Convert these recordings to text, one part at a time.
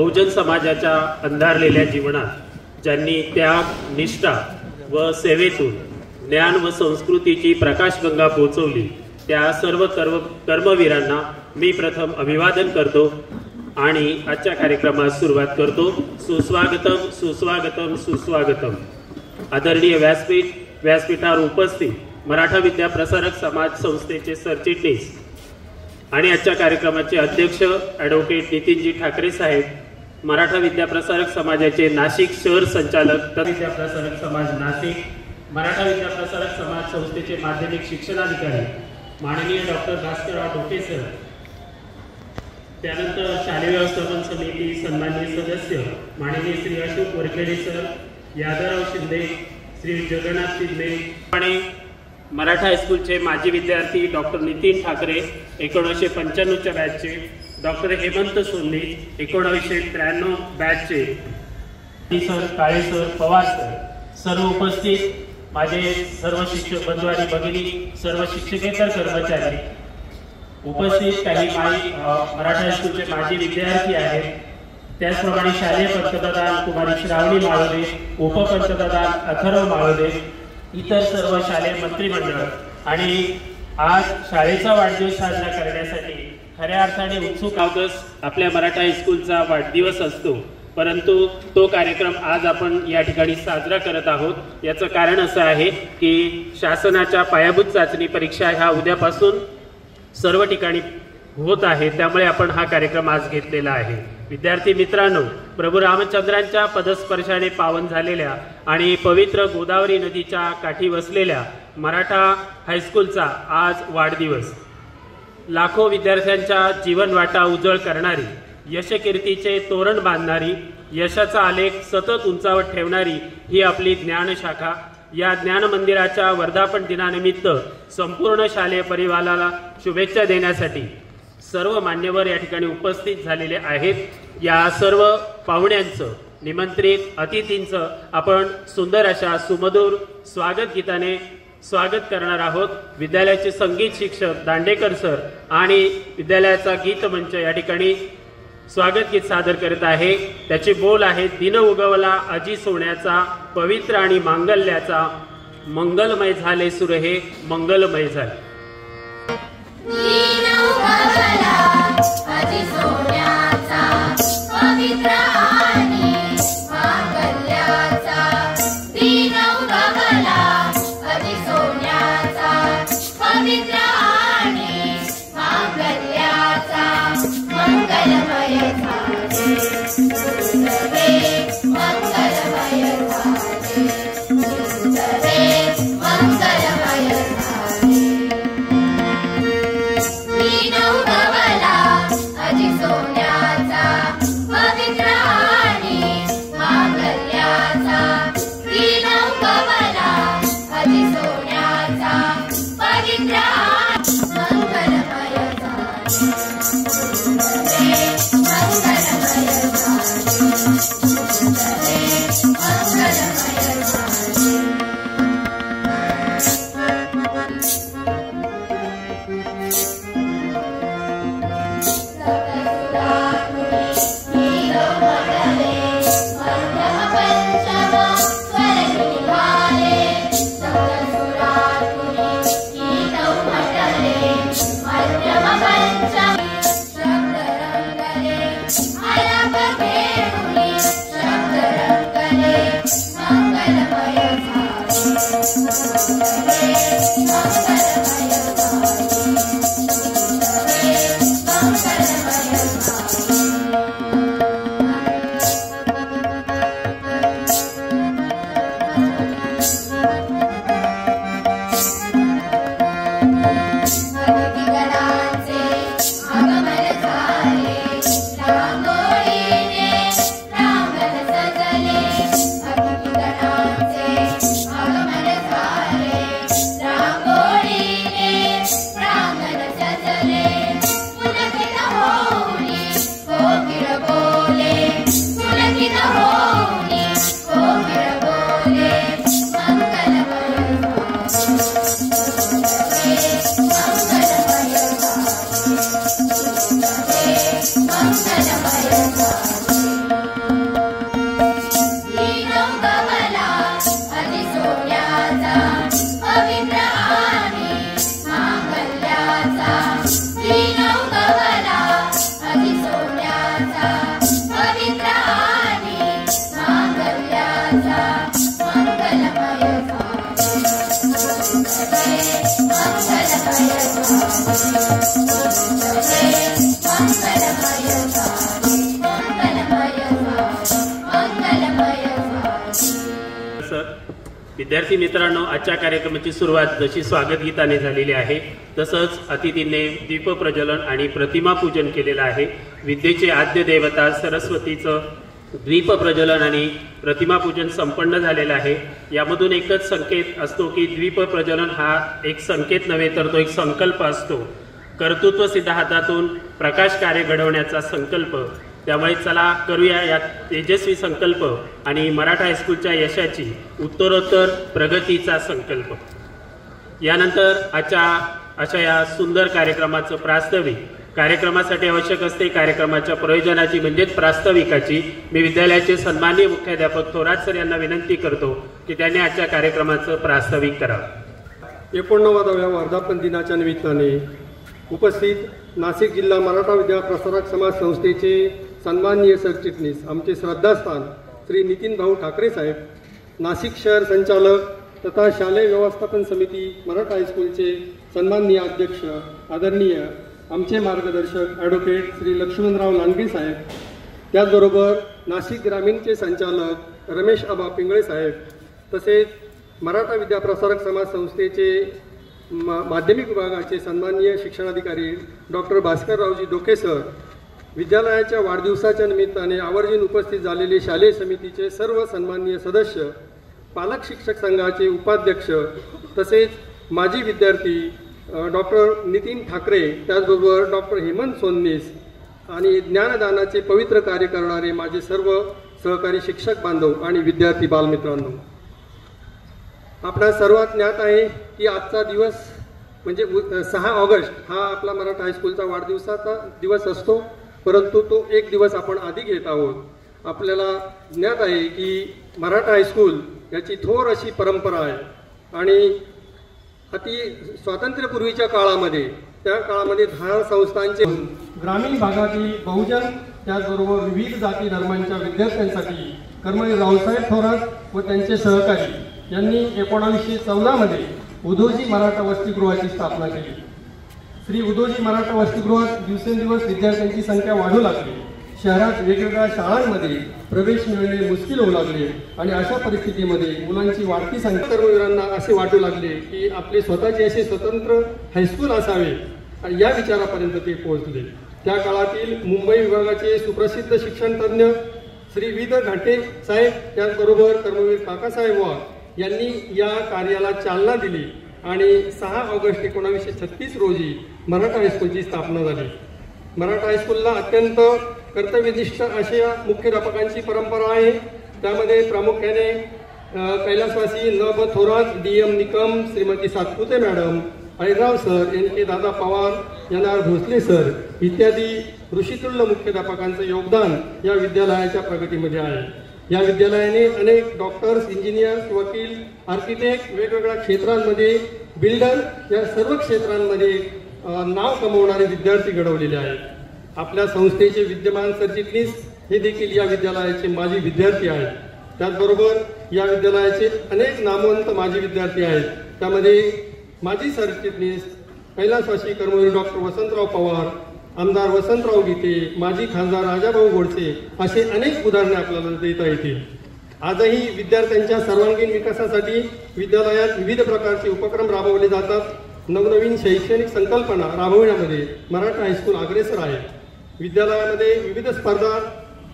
बहुजन समाजाच्या अंधारलेल्या जीवनात ज्यांनी त्याग, निष्ठा व सेवेतून ज्ञान व संस्कृतीची प्रकाशगंगा पोचवली त्या सर्व कर्मवीरांना मी प्रथम अभिवादन करतो आणि आजच्या कार्यक्रमास सुरुवात करतो। सुस्वागतम सुस्वागतम सुस्वागतम। आदरणीय व्यासपीठावर उपस्थित मराठा विद्या प्रसारक समाज संस्थेचे सरचिटणीस आणि आजच्या कार्यक्रमाचे अध्यक्ष ॲडव्होकेट नितीनजी ठाकरे साहेब, मराठा विद्या प्रसारक समाजाचे नाशिक शहर संचालक, विद्या प्रसारक समाज नाशिक, मराठा विद्या प्रसारक समाज संस्थेचे माध्यमिक शिक्षणाधिकारी माननीय डॉक्टर भास्करराव ढोके सर, त्यानंतर शालेय व्यवस्थापन समिती सन्माननीय सदस्य माननीय श्री अशोक वरखेडे सर, यादवराव शिंदे, श्री जगन्नाथ शिंदे आणि मराठा हायस्कूलचे माजी विद्यार्थी डॉक्टर नितीन ठाकरे 1995च्या बॅचचे, डॉक्टर हेमंत सोन्नी 1993 बॅचचे, sir Kale sir, Pawar sir, सर्व उपस्थित माझे सर्व शिक्षक बंधू आणि भगिनी, सर्व शिक्षकेतर कर्मचारी उपस्थित, काही मराठा हायस्कूलचे माजी विद्यार्थी आहेत, त्याचप्रमाणे शालेय पंतप्रधान कुमारी श्रावणी माळोदे, उपपंतप्रधान अथर्व माळोदे, इतर सर्व शालेय मंत्रिमंडळ आणि आज शाळेचा वाढदिवस साजरा करण्यासाठी खऱ्या अर्थाने उत्सुक आहोत। आपल्या मराठा हायस्कूलचा वाढदिवस असतो, परंतु तो कार्यक्रम आज आपण या ठिकाणी साजरा करत आहोत। याचं कारण असं आहे की शासनाच्या पायाभूत चाचणी परीक्षा ह्या उद्यापासून सर्व ठिकाणी होत आहे, त्यामुळे आपण हा कार्यक्रम आज घेतलेला आहे। विद्यार्थी मित्रांनो, प्रभू रामचंद्रांच्या पदस्पर्शाने पावन झालेल्या आणि पवित्र गोदावरी नदीच्या काठी वसलेल्या मराठा हायस्कूलचा आज वाढदिवस, लाखो विद्यार्थ्यांच्या जीवनवाटा उजळ करणारी, यशकीर्तीचे तोरण बांधणारी, यशाचा आलेख सतत उंचावत ठेवणारी ही आपली ज्ञानशाखा। या ज्ञान मंदिराच्या वर्धापन दिनानिमित्त संपूर्ण शालेय परिवाराला शुभेच्छा देण्यासाठी सर्व मान्यवर या ठिकाणी उपस्थित झालेले आहेत। या सर्व पाहुण्यांचं, निमंत्रित अतिथींचं आपण सुंदर अशा सुमधुर स्वागत गीताने स्वागत करणार आहोत। विद्यालयाचे संगीत शिक्षक दांडेकर सर आणि विद्यालयाचा गीत मंच या ठिकाणी स्वागत गीत सादर करत आहे। त्याचे बोल आहेत, दिन उगवला अजी सोन्याचा, पवित्र आणि मांगल्याचा, मंगलमय झाले सुर हे मंगलमय झाले। दिन उगवला अजी सोन्याचा, पवित्र आणि मांगल्याचा, दिन उगवला अजी सोन्याचा, पवित्र आणि मांगल्याचा, मंगलमय झाले सुंदरे, मंगलमय झाले सुंदरे, मंगलमय झाले। दिन उगवला अजी सोन्याचा, पवित्र आणि मांगल्याचा, दिन उगवला अजी सोन्याचा, पवित्र मंगलमय झाले सुंदरे, मंगलमय झाले सुंदरे, मंगलमय झाले। रांगोळी विद्यार्थी मित्रांनो, आजच्या कार्यक्रमाची सुरुवात जशी स्वागत गीताने झालेली आहे तसंच अतिथींनी दीपप्रज्वलन आणि प्रतिमा पूजन केलेलं आहे. विद्येचे आद्य देवता सरस्वतीचं द्वीपप्रज्वलन आणि प्रतिमा पूजन संपन्न झालेलं आहे. यामधून एकच संकेत असतो की द्वीपप्रज्वलन हा एक संकेत नव्हे तर तो एक संकल्प असतो. कर्तृत्व सिद्ध हातातून प्रकाश कार्य घडवण्याचा संकल्प. त्यामुळे चला करूया या तेजस्वी संकल्प आणि मराठा हायस्कूलच्या यशाची उत्तरोत्तर प्रगतीचा संकल्प. यानंतर अशा या सुंदर कार्यक्रमाचं प्रास्ताविक. कार्यक्रमासाठी आवश्यक असते कार्यक्रमाच्या प्रयोजनाची म्हणजेच प्रास्ताविकाची. मी विद्यालयाचे सन्माननीय मुख्याध्यापक थोरात सर यांना विनंती करतो की त्यांनी आजच्या कार्यक्रमाचं प्रास्ताविक करावं. 89व्या वर्धापन दिनाच्या निमित्ताने उपस्थित नाशिक जिल्हा मराठा विद्या प्रसारक समाज संस्थेचे सन्माननीय सरचिटणीस आमचे श्रद्धास्थान श्री नितीन भाऊ ठाकरे साहेब, नाशिक शहर संचालक तथा शालेय व्यवस्थापन समिती मराठा हायस्कूलचे सन्माननीय अध्यक्ष आदरणीय आमचे मार्गदर्शक ॲडव्होकेट श्री लक्ष्मणराव लांडगे साहेब, त्याचबरोबर नाशिक ग्रामीणचे संचालक रमेश आबा पिंगळे साहेब, तसेच मराठा विद्या प्रसारक समाज संस्थेचे माध्यमिक विभागाचे सन्माननीय शिक्षणाधिकारी डॉक्टर भास्कररावजी डोके सर, विद्यालयाच्या वाढदिवसाच्या निमित्ताने आवर्जून उपस्थित झालेले शालेय समितीचे सर्व सन्माननीय सदस्य, पालक शिक्षक संघाचे उपाध्यक्ष, तसेच माजी विद्यार्थी डॉक्टर नितीन ठाकरे, त्याचबरोबर डॉक्टर हेमंत सोननीस आणि ज्ञानदानाचे पवित्र कार्य करणारे माझे सर्व सहकारी शिक्षक बांधव आणि विद्यार्थी बालमित्रांनो, आपणा सर्वात ज्ञात आहे की आजचा दिवस म्हणजे 6 ऑगस्ट हा आपला मराठा हायस्कूलचा वाढदिवसाचा दिवस असतो, परंतु तो एक दिवस आपण आधी घेत आहोत. आपल्याला ज्ञात आहे की मराठा हायस्कूल याची थोर अशी परंपरा आहे आणि अति स्वातंत्र्यपूर्वीच्या काळामध्ये त्या काळामध्ये 10 संस्थांचे ग्रामीण भागातील बहुजन त्याचबरोबर विविध जाती धर्मांच्या विद्यार्थ्यांसाठी कर्मवीर रावसाहेब थोरात व त्यांचे सहकारी यांनी 1914 मध्ये उदोजी मराठा वसतिगृहाची स्थापना केली. श्री उदोजी मराठा वसतिगृहात दिवसेंदिवस विद्यार्थ्यांची संख्या वाढू लागली. शहरात वेगवेगळ्या शाळांमध्ये प्रवेश मिळणे मुश्किल होऊ लागले आणि अशा परिस्थितीमध्ये मुलांची वाढती संख्या कर्मवीरांना असे वाटू लागले की आपले स्वतःचे असे स्वतंत्र हायस्कूल असावे आणि या विचारापर्यंत ते पोहोचले. त्या काळातील मुंबई विभागाचे सुप्रसिद्ध शिक्षण तज्ज्ञ श्री वि. द. घाटे साहेब, त्याचबरोबर कर्मवीर काकासाहेब वाघ यांनी या कार्याला चालना दिली आणि 6 ऑगस्ट 1936 रोजी मराठा हायस्कूलची स्थापना झाली. मराठा हायस्कूलला अत्यंत कर्तव्यनिष्ठ अशा मुख्याध्यापकांची परंपरा आहे. त्यामध्ये प्रामुख्याने कैलासवासी न. ब. Thorat, DM Nikam, Shrimati Satpute madam, Ahirrao sir, NK Dada Pawar, NR Bhosale sir इत्यादी ऋषितुल्य मुख्याध्यापकांचं योगदान या विद्यालयाच्या प्रगतीमध्ये आहे. या विद्यालयाने अनेक डॉक्टर्स, इंजिनियर्स, वकील, आर्किटेक्ट, वेगवेगळ्या क्षेत्रांमध्ये, बिल्डर या सर्व क्षेत्रांमध्ये नाव कमवणारे विद्यार्थी घडवलेले आहेत. आपल्या संस्थेचे विद्यमान सरचिटणीस हे देखील या विद्यालयाचे माजी विद्यार्थी आहेत. त्याचबरोबर या विद्यालयाचे अनेक नामवंत माजी विद्यार्थी आहेत. त्यामध्ये माजी सरचिटणीस कैलासवासी कर्मवीर डॉक्टर वसंतराव पवार, आमदार वसंतराव गीते, माजी खासदार राजाभाऊ गोडसे असे अनेक उदाहरणे आपल्याला देता येतील. आजही विद्यार्थ्यांच्या सर्वांगीण विकासासाठी विद्यालयात विविध प्रकारचे उपक्रम राबवले जातात. नवनवीन शैक्षणिक संकल्पना राबवण्यामध्ये मराठा हायस्कूल अग्रेसर आहे. विद्यालयामध्ये विविध स्पर्धा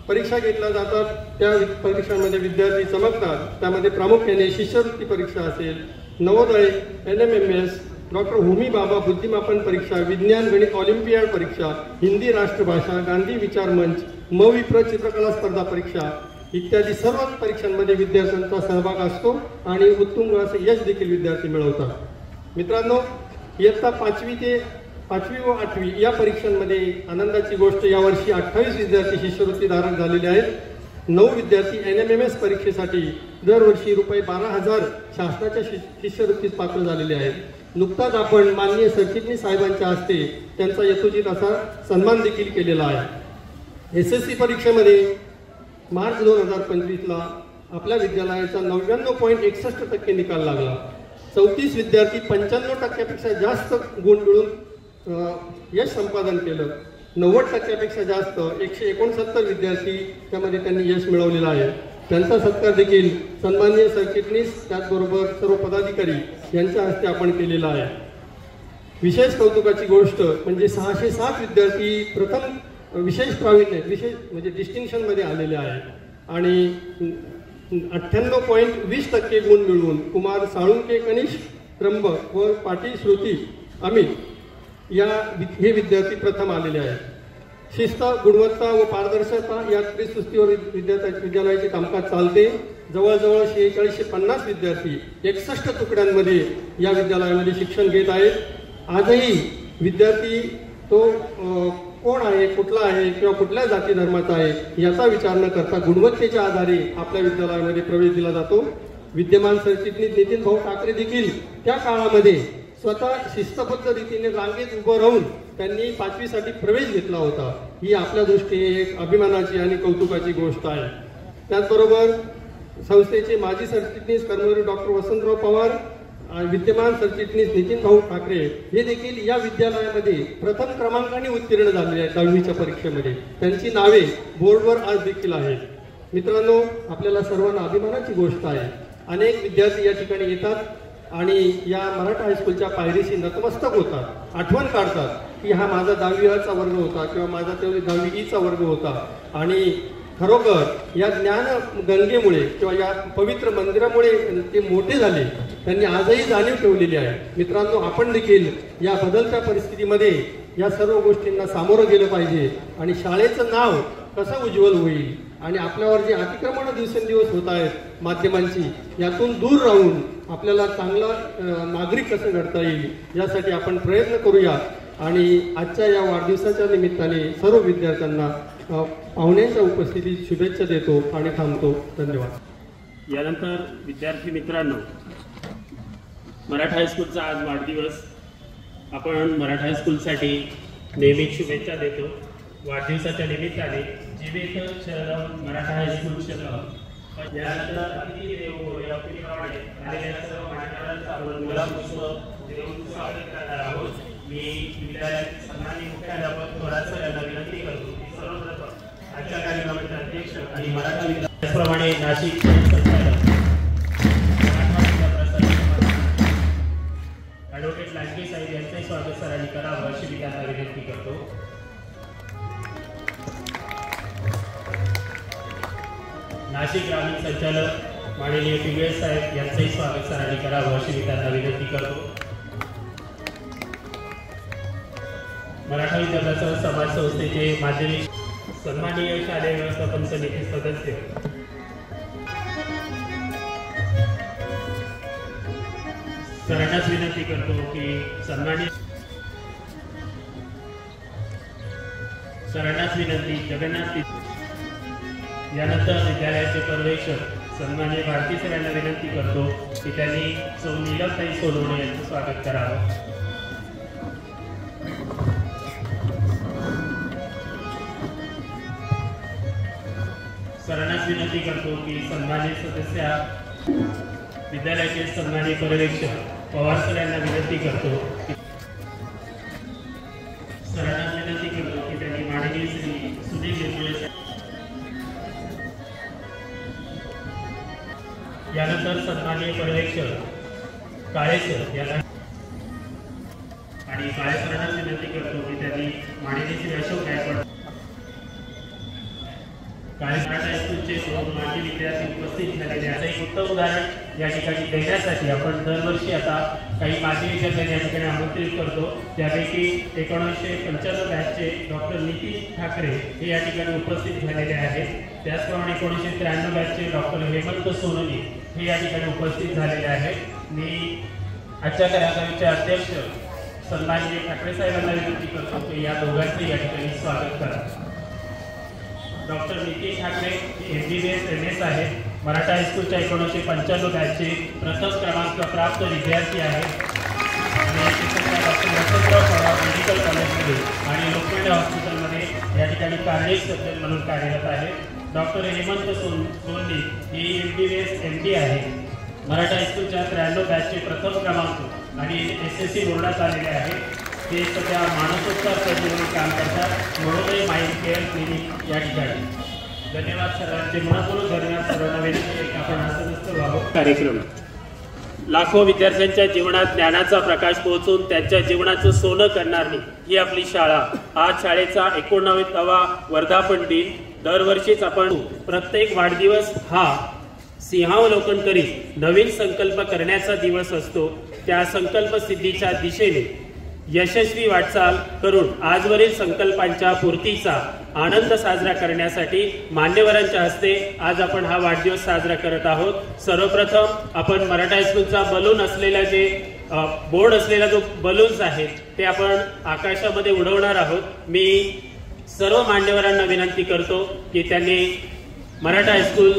परीक्षा घेतल्या जातात. त्या परीक्षांमध्ये विद्यार्थी चमकतात. त्यामध्ये प्रामुख्याने शिष्यवृत्ती परीक्षा असेल, नवोदय, LMMS, डॉक्टर होमी बाबा बुद्धिमापन परीक्षा, विज्ञान गणित ऑलिम्पियाड परीक्षा, हिंदी राष्ट्रभाषा, गांधी विचार मंच, मविप्र चित्रकला स्पर्धा परीक्षा इत्यादी सर्व परीक्षांमध्ये विद्यार्थ्यांचा सहभाग असतो आणि उत्तुंग असे यश देखील विद्यार्थी मिळवतात. मित्रांनो, इयत्ता 5वी व 8वी या परीक्षांमध्ये आनंदाची गोष्ट यावर्षी 28 विद्यार्थी शिष्यवृत्तीधारक झालेले आहेत. 9 विद्यार्थी NMMS परीक्षेसाठी दरवर्षी ₹12,000 शासनाच्या शिष्यवृत्तीस पात्र झालेले आहेत. नुकताच आपण माननीय सरचिटणीस साहेबांच्या हस्ते त्यांचा यथोचित असा सन्मान देखील केलेला आहे. SSC परीक्षेमध्ये मार्च 2025ला आपल्या विद्यालयाचा 99.61% निकाल लागला. 34 विद्यार्थी 95% जास्त गुण मिळून यश संपादन केलं. 90% जास्त 169 विद्यार्थी त्यामध्ये त्यांनी यश मिळवलेलं आहे. त्यांचा सत्कार देखील सन्माननीय सरचिटणीस त्याचबरोबर सर्व पदाधिकारी यांच्या हस्ते आपण केलेला आहे. विशेष कौतुकाची गोष्ट म्हणजे 607 विद्यार्थी प्रथम विशेष प्रावीण्य विशेष म्हणजे डिस्टिंक्शनमध्ये आलेले आहेत आणि 98.20% गुण मिळवून कुमार साळुंके कनिष्क त्र्यंबक व पाटील श्रुती अमित हे विद्यार्थी प्रथम आलेले आहेत. शिस्त, गुणवत्ता व पारदर्शकता या त्रिसूत्रीवर विद्यालयाचे कामकाज चालते. जवळजवळ 4650 विद्यार्थी 61 तुकड्यांमध्ये या विद्यालयामध्ये शिक्षण घेत आहेत. आजही विद्यार्थी तो कोण आहे, कुठला आहे किंवा कुठल्या जाती धर्माचा आहे याचा विचार न करता गुणवत्तेच्या आधारे आपल्या विद्यालयामध्ये प्रवेश दिला जातो. विद्यमान सरचिटणीस नितीन भाऊ ठाकरे देखील त्या काळामध्ये स्वतः शिस्तबद्ध रीतीने रांगेत उभं राहून त्यांनी 5वीसाठी प्रवेश घेतला होता. ही आपल्या दृष्टीने एक अभिमानाची आणि कौतुकाची गोष्ट आहे. त्याचबरोबर संस्थेचे माजी सरचिटणीस कर्मवीर डॉक्टर वसंतराव पवार, विद्यमान सरचिटणीस नितीन भाऊ ठाकरे हे देखील या विद्यालयामध्ये प्रथम क्रमांकाने उत्तीर्ण झालेले आहेत 10वीच्या परीक्षेमध्ये. त्यांची नावे बोर्डवर आज देखील आहेत. मित्रांनो, आपल्याला सर्वांना अभिमानाची गोष्ट आहे. अनेक विद्यार्थी या ठिकाणी येतात आणि या मराठा हायस्कूलच्या पायरीशी नतमस्तक होतात, आठवण काढतात की हा माझा 10वीचा वर्ग होता किंवा माझा 10वीचा वर्ग होता. आणि खरोखर या ज्ञान गंगेमुळे किंवा या पवित्र मंदिरामुळे ते मोठे झाले. त्यांनी आजही जाणीव ठेवलेली आहे. मित्रांनो, आपण देखील या बदलत्या परिस्थितीमध्ये या सर्व गोष्टींना सामोरं गेलं पाहिजे आणि शाळेचं नाव कसं उज्ज्वल होईल आणि आपल्यावर जे अतिक्रमण दिवसेंदिवस होत आहेत माध्यमांची, यातून दूर राहून आपल्याला चांगला नागरिक कसं घडता येईल यासाठी आपण प्रयत्न करूया. आणि आजच्या या वाढदिवसाच्या निमित्ताने सर्व विद्यार्थ्यांना पाहुण्यांच्या उपस्थितीत शुभेच्छा देतो आणि थांबतो. धन्यवाद. यानंतर विद्यार्थी मित्रांनो, मराठा हायस्कूलचा आज वाढदिवस. आपण मराठा हायस्कूलसाठी नेहमीच शुभेच्छा देतो. वाढदिवसाच्या निमित्ताने जीवित शरण मराठा हायस्कूल शरण यानंतर अतिथी देवो या पिढीप्रमाणे आलेल्या सर्व मान्यवरांचा आपण गुलाबपुष्प देऊन स्वागत करणार आहोत. मी विद्यालयाचे सन्माननीय मुख्याध्यापक थोरात सर यांना विनंती करतो की सर्वप्रथम आजच्या कार्यक्रमाचे अध्यक्ष आणि मराठा विद्यालय त्याचप्रमाणे नाशिक संचालक ॲडव्होकेट लांडगे साहेब यांचंही स्वागत सरांनी करावं अशी मी त्यांना विनंती करतो. नाशिक ग्रामीण संचालक माननीय पिंगळे साहेब यांचंही स्वागत सरांनी करावं अशी मी त्यांना विनंती करतो. मराठा विद्यापीठाच्या समाज संस्थेचे माध्यमिक सन्माननीय शालेय व्यवस्थापन समिती सदस्य सरांनाच विनंती करतो की सरांनाच विनंती जगन्नाथ. यानंतर विद्यालयाचे पर्यवेक्षक सन्माननीय भारती सर यांना विनंती करतो की त्यांनी सौ नीलमताई सोनवणे यांचं स्वागत करावं. सरांनाच विनंती करतो की सन्माननीय सदस्य विद्यालयाचे सन्माननीय पर्यवेक्षक पवार सर यांना विनंती करतो सरांनाच विनंती करतो की त्यांनी माननीय श्री सुधीर निर्मळे. यानंतर सन्माननीय पर्यवेक्षक काळे सर यांना आणि काळे सरांनाच विनंती करतो की त्यांनी माननीय श्री अशोक गायकवाड काळे मराठा हायस्कूलचे माजी विद्यार्थी उपस्थित झालेले आहे. एक उत्तम उदाहरण या ठिकाणी देण्यासाठी आपण दरवर्षी आता काही माजी विद्यार्थ्यांनी या ठिकाणी आमंत्रित करतो. त्यापैकी 1995 बॅचचे डॉक्टर नितीन ठाकरे हे या ठिकाणी उपस्थित झालेले आहेत. त्याचप्रमाणे 1993 बॅचचे डॉक्टर हेमंत सोनोनी हे या ठिकाणी उपस्थित झालेले आहेत. मी आजच्या कार्यक्रमाचे अध्यक्ष सन्माननीय ठाकरे साहेबांना विनंती करतो की या दोघांचे या ठिकाणी स्वागत करा. Doctor Nitin Thackeray MBBS MS आहेत. मराठा हायस्कूलच्या 1995 बॅचचे प्रथम क्रमांक प्राप्त विद्यार्थी आहेत. डॉक्टर वसंतराव पवार मेडिकल कॉलेजमध्ये आणि लोकमान्य हॉस्पिटलमध्ये या ठिकाणी कार्डियक सर्जन म्हणून कार्यरत आहेत. डॉक्टर हेमंत सोनली ही MBBS MD आहे. मराठा हायस्कूलच्या 93 बॅचचे प्रथम क्रमांक आणि SSC बोर्डात आलेले आहेत. ते सध्या मानसोपचार तज्ज्ञ म्हणून काम करतात. नवोदय माइंड केअर क्लिनिक या ठिकाणी. धन्यवाद सर्वांचे, मनपूर्वक धन्यवाद सर्वांना. विनंती आहे की आपण आसनस्थ व्हावं. कार्यक्रम लाखो विद्यार्थ्यांच्या जीवनात ज्ञानाचा प्रकाश पोहोचून त्यांच्या जीवनाचं सोनं करणारी ही आपली शाळा. आज शाळेचा 89वा वर्धापन दिन. दरवर्षीच आपण प्रत्येक वाढदिवस हा सिंहावलोकन करीत नवीन संकल्प करण्याचा दिवस असतो. त्या संकल्प सिद्धीच्या दिशेने यशस्वी वाटचाल करून आजवरील संकल्पांच्या पूर्तीचा आनंद साजरा करण्यासाठी मान्यवरांच्या हस्ते आज आपण हा वाढदिवस साजरा करत आहोत. सर्वप्रथम आपण मराठा हायस्कूलचा बलून असलेला जे बोर्ड असलेला जो बलून्स आहेत ते आपण आकाशामध्ये उडवणार आहोत. मी सर्व मान्यवरांना विनंती करतो की त्यांनी मराठा हायस्कूल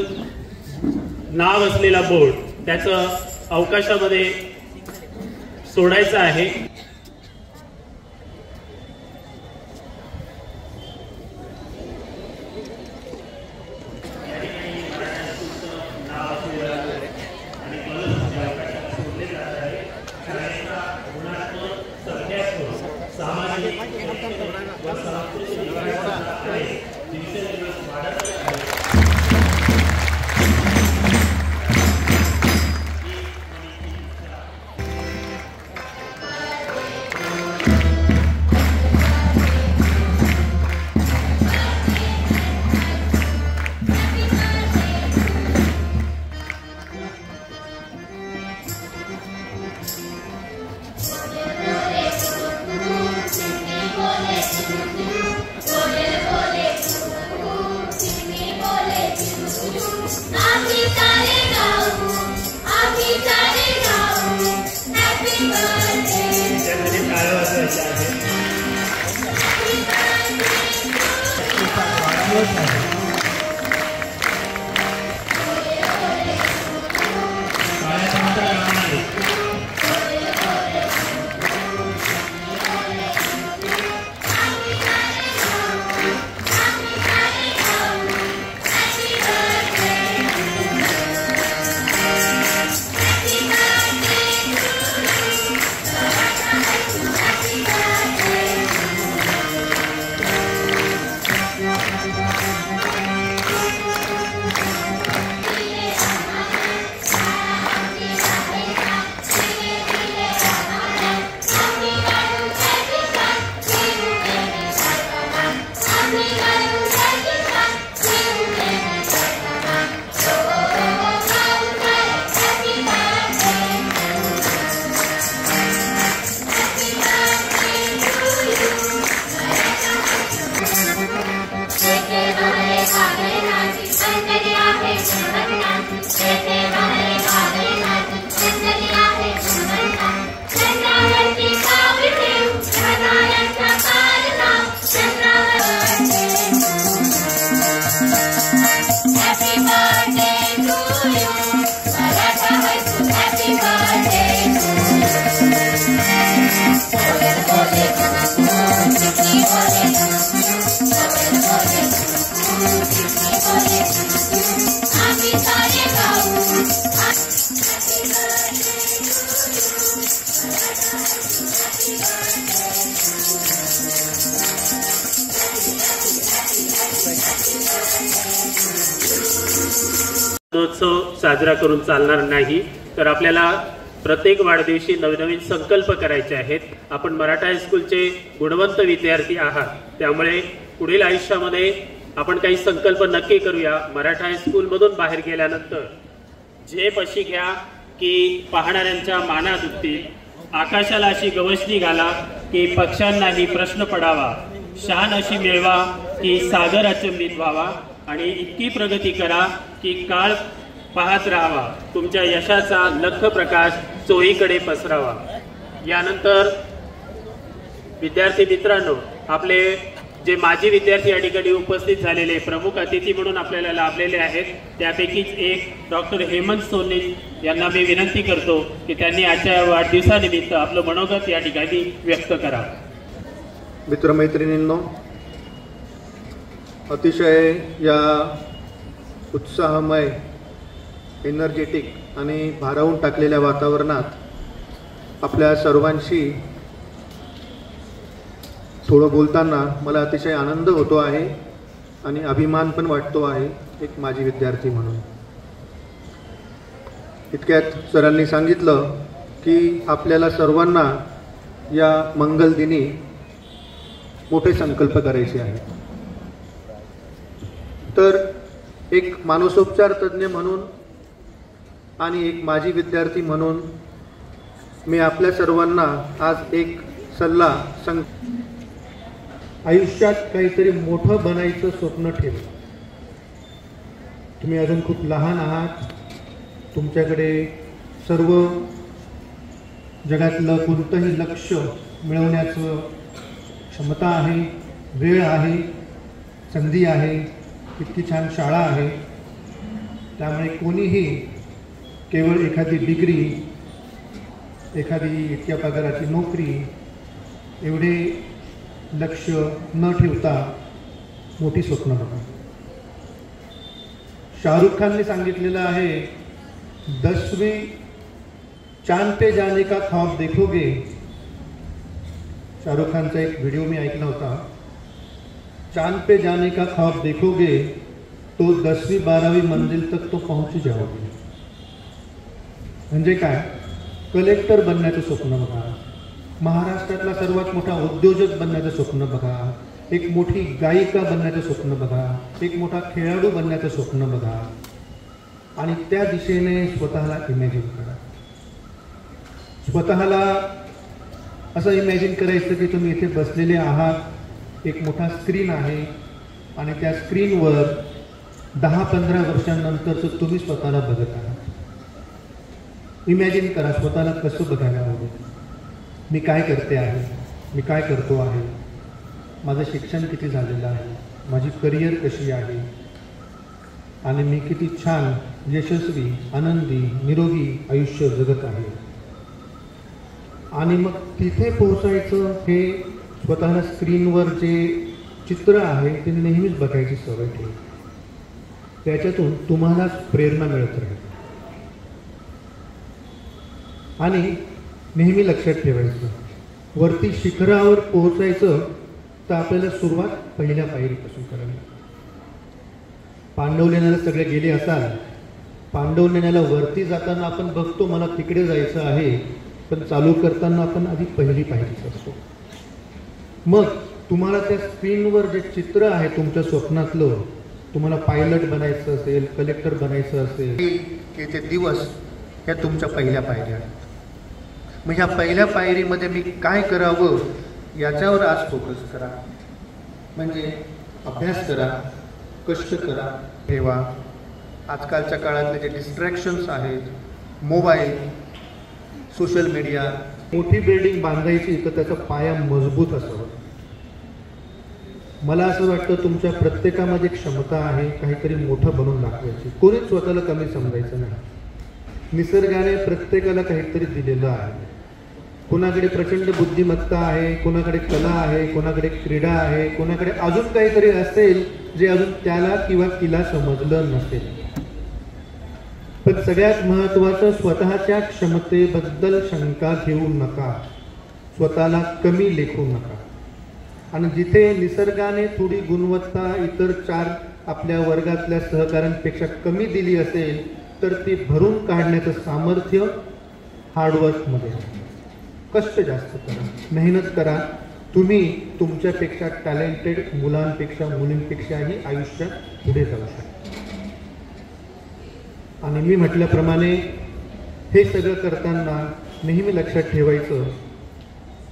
नाव असलेला बोर्ड त्याचं अवकाशामध्ये सोडायचं आहे. उत्सव साजरा करून चालणार नाही. तर आपल्याला प्रत्येक वाढदिवशी नवनवीन संकल्प करायचे आहेत. आपण मराठा हायस्कूलचे गुणवंत विद्यार्थी आहात, त्यामुळे पुढील आयुष्यामध्ये आपण काही संकल्प नक्की करूया. मराठा हायस्कूलमधून बाहेर गेल्यानंतर झेप अशी घ्या की पाहणाऱ्यांच्या माना दुखतील, आकाशाला अशी गवसणी घाला की पक्ष्यांनाही प्रश्न पडावा, शान अशी मिळवा की सागर अचंबित व्हावा, आणि इतकी प्रगती करा की काळ पाहत राहावा, तुमच्या यशाचा लख प्रकाश चोहीकडे पसरावा. यानंतर विद्यार्थी मित्रांनो, आपले जे माजी विद्यार्थी या ठिकाणी उपस्थित झालेले प्रमुख अतिथी म्हणून आपल्याला लाभलेले आहेत, त्यापैकीच एक डॉक्टर हेमंत सोने यांना मी विनंती करतो की त्यांनी आजच्या वाढदिवसानिमित्त आपलं मनोगत या ठिकाणी व्यक्त करावं. मित्रमैत्रिणींनो, अतिशय या उत्साहमय, एनर्जेटिक आणि भारावून टाकलेल्या वातावरणात आपल्या सर्वांशी थोडं बोलताना मला अतिशय आनंद होतो आहे. आणि अभिमान पण वाटतो आहे एक माजी विद्यार्थी म्हणून. इतक्यात सरांनी सांगितलं की आपल्याला सर्वांना या मंगल दिनी मोठे संकल्प करायचे आहेत. तर एक मानसोपचार तज्ज्ञ म्हणून आणि एक माजी विद्यार्थी म्हणून मी आपल्या सर्वांना आज एक सल्ला आयुष्यात काहीतरी मोठं बनायचं स्वप्न ठेवा. तुम्ही अजून खूप लहान आहात. तुमच्याकडे सर्व जगातलं कोणतंही लक्ष मिळवण्याचं क्षमता आहे, वेळ आहे, संधी आहे, इतकी छान शाळा आहे. त्यामुळे कोणीही केवळ एखादी डिग्री, एखादी इतक्या पगाराची नोकरी एवढे लक्ष न ठेवता मोठी स्वप्न बघा. शाहरुख खानने सांगितलेलं आहे, 10वीं चांद पे जाने का ख्वाब देखोगे. शाहरुख खानचा एक व्हिडिओ मी ऐकला होता. चांद पे जाने का ख्वाब देखोगे तो 10वीं 12वीं मंजिल तक तो पहुंच जाओगे. म्हणजे काय? कलेक्टर बनण्याचं स्वप्न बघा, महाराष्ट्रातला सर्वात मोठा उद्योजक बनण्याचं स्वप्न बघा, एक मोठी गायिका बनण्याचं स्वप्न बघा, एक मोठा खेळाडू बनण्याचं स्वप्न बघा आणि त्या दिशेने स्वतःला इमॅजिन करा. स्वतःला असं इमॅजिन करायचं की तुम्ही इथे बसलेले आहात, एक मोठा स्क्रीन आहे आणि त्या स्क्रीनवर 10-15 वर्षांनंतरचं तुम्ही स्वतःला बघत आहात. इमॅजिन करा स्वतःला कसं बघायला हवं. मी काय करते आहे, मी काय करतो आहे, माझं शिक्षण किती झालेलं आहे, माझी करिअर कशी आहे आणि मी किती छान यशस्वी, आनंदी, निरोगी आयुष्य जगत आहे. आणि मग तिथे पोहोचायचं हे स्वतःला स्क्रीनवर जे चित्र आहे ते नेहमीच बघायची सवय ठेवा. त्याच्यातून तुम्हालाच प्रेरणा मिळत राहील. आणि नेहमी लक्षात ठेवायचं, वरती शिखरावर पोहोचायचं तर आपल्याला सुरुवात पहिल्या पायरीपासून करावी. पांडवलेण्याला सगळे गेले असाल, पांडवलेण्याला वरती जाताना आपण बघतो मला तिकडे जायचं आहे, पण चालू करताना आपण आधी पहिली पायरीच असतो. मग तुम्हाला त्या स्क्रीनवर जे चित्र आहे तुमच्या स्वप्नातलं, तुम्हाला पायलट बनायचं असेल, कलेक्टर बनायचं असेल, की ते दिवस ह्या तुमच्या पहिल्या पायऱ्या आहेत. मग ह्या पहिल्या पायरीमध्ये मी काय करावं याच्यावर आज फोकस करा. म्हणजे अभ्यास करा, कष्ट करा, ठेवा. आजकालच्या काळातले जे डिस्ट्रॅक्शन्स आहेत, मोबाईल, सोशल मीडिया. मोठी बिल्डिंग बांधायची तर त्याचा पाया मजबूत असावा. मला असं वाटतं तुमच्या प्रत्येकामध्ये क्षमता आहे काहीतरी मोठं बनवून दाखवायची. कोणीच स्वतःला कमी समजायचं नाही. निसर्गाने प्रत्येकाला काहीतरी दिलेलं आहे. कोणाकडे प्रचंड बुद्धिमत्ता आहे, कोणाकडे कला आहे, कोणाकडे क्रीडा आहे, कोणाकडे अजून काहीतरी असेल जे अजून त्याला किंवा तिला समजलं नसेल. पण सगळ्यात महत्त्वाचं, स्वतःच्या क्षमतेबद्दल शंका घेऊ नका, स्वतःला कमी लेखू नका. आणि जिथे निसर्गाने थोडी गुणवत्ता इतर 4 आपल्या वर्गातल्या सहकाऱ्यांपेक्षा कमी दिली असेल तर ती भरून काढण्याचं सामर्थ्य हार्डवर्कमध्ये. कष्ट जास्त करा, मेहनत करा. तुम्ही तुमच्यापेक्षा टॅलेंटेड मुलांपेक्षा, मुलींपेक्षाही आयुष्यात पुढे जाऊ शकता. आणि मी म्हटल्याप्रमाणे हे सगळं करताना नेहमी लक्षात ठेवायचं,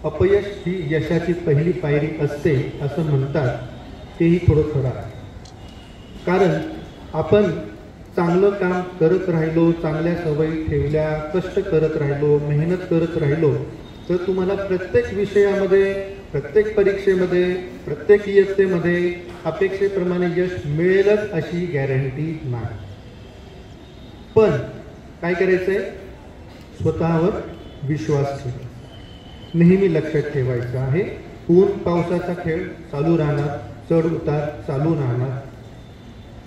अपयश ही यशाची पहिली पायरी असते असं म्हणतात, तेही थोडं खरं आहे. कारण आपण चांगलं काम करत राहिलो, चांगल्या सवयी ठेवल्या, कष्ट करत राहिलो, मेहनत करत राहिलो तर तुम्हाला प्रत्येक विषयामध्ये, प्रत्येक परीक्षेमध्ये, प्रत्येक इयत्तेमध्ये अपेक्षेप्रमाणे यश मिळेलच अशी गॅरंटी नाही. पण काय करायचंय? स्वतःवर विश्वास ठेवा. नेहमी लक्षात ठेवायचं आहे, ऊन पावसाचा खेळ चालू राहणार, चढ उतार चालू राहणार.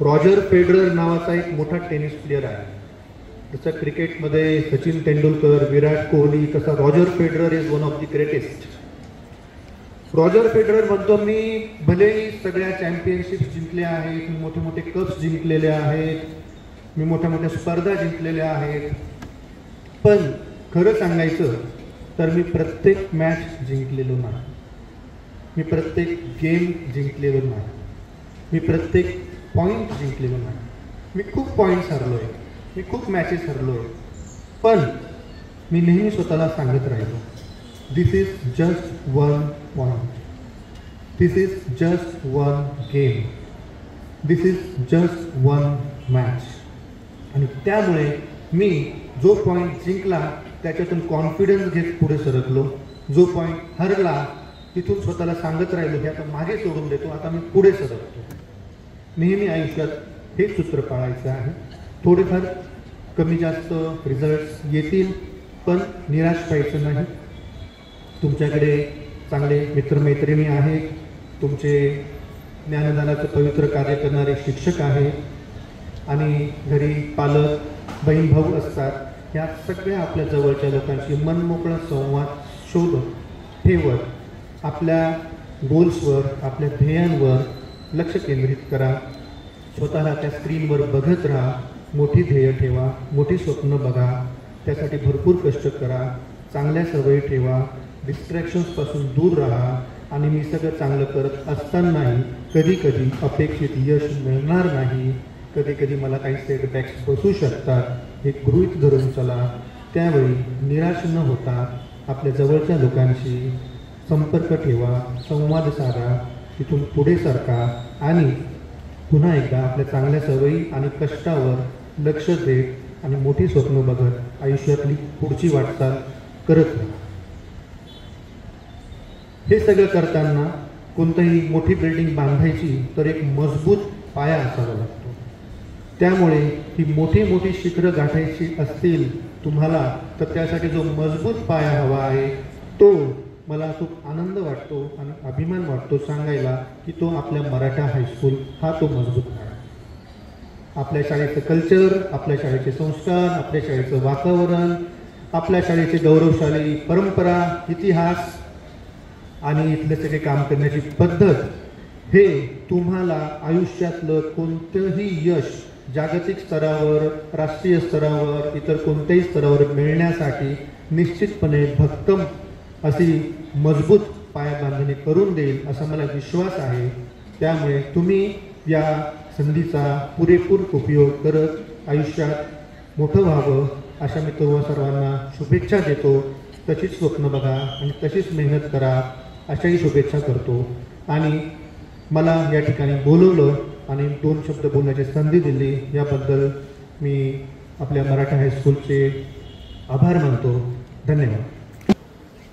रॉजर फेडरर नावाचा एक मोठा टेनिस प्लेयर आहे. जसं क्रिकेटमध्ये सचिन तेंडुलकर, विराट कोहली, तसा Roger Federer is one of the greatest. Roger Federer म्हणतो, मी भलेही सगळ्या चॅम्पियनशिप जिंकल्या आहेत, मी मोठे मोठे कप्स जिंकलेले आहेत, मी मोठ्या मोठ्या स्पर्धा जिंकलेल्या आहेत, पण खरं सांगायचं तर मी प्रत्येक मॅच जिंकलेलो नाही, मी प्रत्येक गेम जिंकलेलो नाही, मी प्रत्येक पॉईंट जिंकलेलो नाही. मी खूप पॉईंट्स हरलो आहे, मी खूप मॅचेस हरलो आहे, पण मी नेहमी स्वतःला सांगत राहिलो, this is just one point, this is just one game, this is just one match. आणि त्यामुळे मी जो पॉईंट जिंकला त्याच्यातून कॉन्फिडन्स घेत पुढे सरकलो, जो पॉईंट हरला तिथून स्वतःला सांगत राहिलो की आता मागे सोडून देतो, आता मी पुढे सरकतो. नेहमी आयुष्यात हे सूत्र पाळायचं आहे. थोडेफार कमी जास्त रिझल्ट्स येतील, पण निराश व्हायचं नाही. तुमच्याकडे चांगले मित्रमैत्रिणी आहेत, तुमचे ज्ञानदानाचं पवित्र कार्य करणारे शिक्षक आहेत, आणि घरी पालक बहीण भाऊ असतात. या सगळ्या आपल्या जवळच्या लोकांशी मनमोकळा संवाद शोधत ठेवत आपल्या गोल्सवर, आपल्या ध्येयांवर लक्ष केंद्रित करा. स्वतःला त्या स्क्रीनवर बघत राहा, मोठी ध्येय ठेवा, मोठी स्वप्न बघा, त्यासाठी भरपूर कष्ट करा, चांगल्या सवयी ठेवा, डिस्ट्रॅक्शन्सपासून दूर राहा. आणि मी सगळं चांगलं करत असतानाही कधी कधी अपेक्षित यश मिळणार नाही, कधी कधी मला काही सेटबॅक्स बसू शकतात, हे गृहीत धरून चला. त्यावेळी निराश न होता आपल्या जवळच्या लोकांशी संपर्क ठेवा, संवाद साधा, तिथून पुढे सरका आणि पुन्हा एकदा आपल्या चांगल्या सवयी आणि कष्टावर लक्ष देत आणि मोठी स्वप्न बघत आयुष्यातली पुढची वाटचाल करत राहा. हे सगळं करताना कोणतीही मोठी बिल्डिंग बांधायची तर एक मजबूत पाया असावा लागतो. त्यामुळे ही मोठी मोठी शिखरं गाठायची असतील तुम्हाला, तर त्यासाठी जो मजबूत पाया हवा आहे, तो मला खूप आनंद वाटतो आणि अभिमान वाटतो सांगायला की तो आपल्या मराठा हायस्कूल हा तो मजबूत पाया. आपल्या शाळेचं कल्चर, आपल्या शाळेचे संस्कार, आपल्या शाळेचं वातावरण, आपल्या शाळेचे गौरवशाली परंपरा, इतिहास आणि इथले सगळे काम करण्याची पद्धत, हे तुम्हाला आयुष्यातलं कोणतंही यश जागतिक स्तरावर, राष्ट्रीय स्तरावर, इतर कोणत्याही स्तरावर मिळण्यासाठी निश्चितपणे भक्कम अशी मजबूत पायाबांधणी करून देईल असा मला विश्वास आहे. त्यामुळे तुम्ही या संधीचा पुरेपूर उपयोग करत आयुष्यात मोठं व्हावं अशा मी तुम्हा सर्वांना शुभेच्छा देतो. तशीच स्वप्न बघा आणि तशीच मेहनत करा अशाही शुभेच्छा करतो. आणि मला या ठिकाणी बोलवलं आणि 2 शब्द बोलण्याची संधी दिली याबद्दल मी आपल्या मराठा हायस्कूलचे आभार मानतो. धन्यवाद.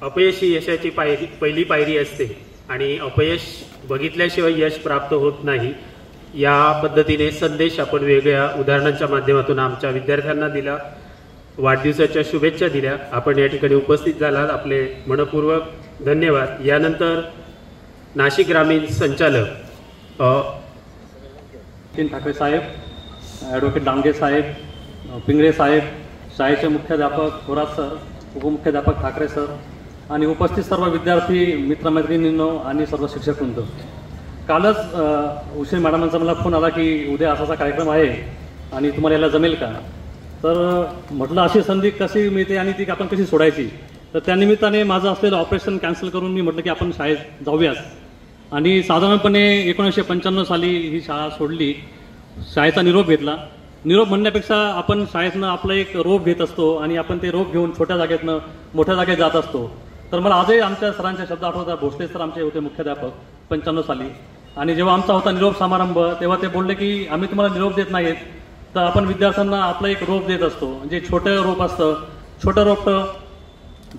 अपयश ही यशाची पहिली पायरी असते आणि अपयश बघितल्याशिवाय यश प्राप्त होत नाही. या पद्धतीने संदेश आपण वेगळ्या उदाहरणांच्या माध्यमातून आमच्या विद्यार्थ्यांना दिला. वाढदिवसाच्या शुभेच्छा दिल्या. आपण या ठिकाणी उपस्थित झालात, आपले मनपूर्वक धन्यवाद. यानंतर नाशिक ग्रामीण संचालक नितीन ठाकरे साहेब, ॲडव्होकेट डांगे साहेब, पिंगळे साहेब, शाळेचे मुख्याध्यापक थोरात सर, उपमुख्याध्यापक ठाकरे सर आणि उपस्थित सर्व विद्यार्थी मित्रमैत्रिणींनो आणि सर्व शिक्षकवृंद. कालच उषे मॅडमांचा मला फोन आला की उद्या असा कार्यक्रम आहे आणि तुम्हाला यायला जमेल का. तर म्हटलं अशी संधी कशी मिळते आणि ती आपण कशी सोडायची. तर त्यानिमित्ताने माझं असलेलं ऑपरेशन कॅन्सल करून मी म्हटलं की आपण शाळेत जाऊयाच. आणि साधारणपणे 1995 साली ही शाळा सोडली, शाळेचा निरोप घेतला. निरोप म्हणण्यापेक्षा आपण शाळेतनं आपलं एक रोप घेत असतो आणि आपण ते रोप घेऊन छोट्या जागेतनं मोठ्या जागेत जात असतो. तर मला आजही आमच्या सरांचे शब्द आठवतात. भोसले सर आमचे होते मुख्याध्यापक 95 साली, आणि जेव्हा आमचा होता निरोप समारंभ तेव्हा ते बोलले की आम्ही तुम्हाला निरोप देत नाहीत, तर आपण विद्यार्थ्यांना आपलं एक रोप देत असतो. जे छोटं रोप असतं, छोटं रोप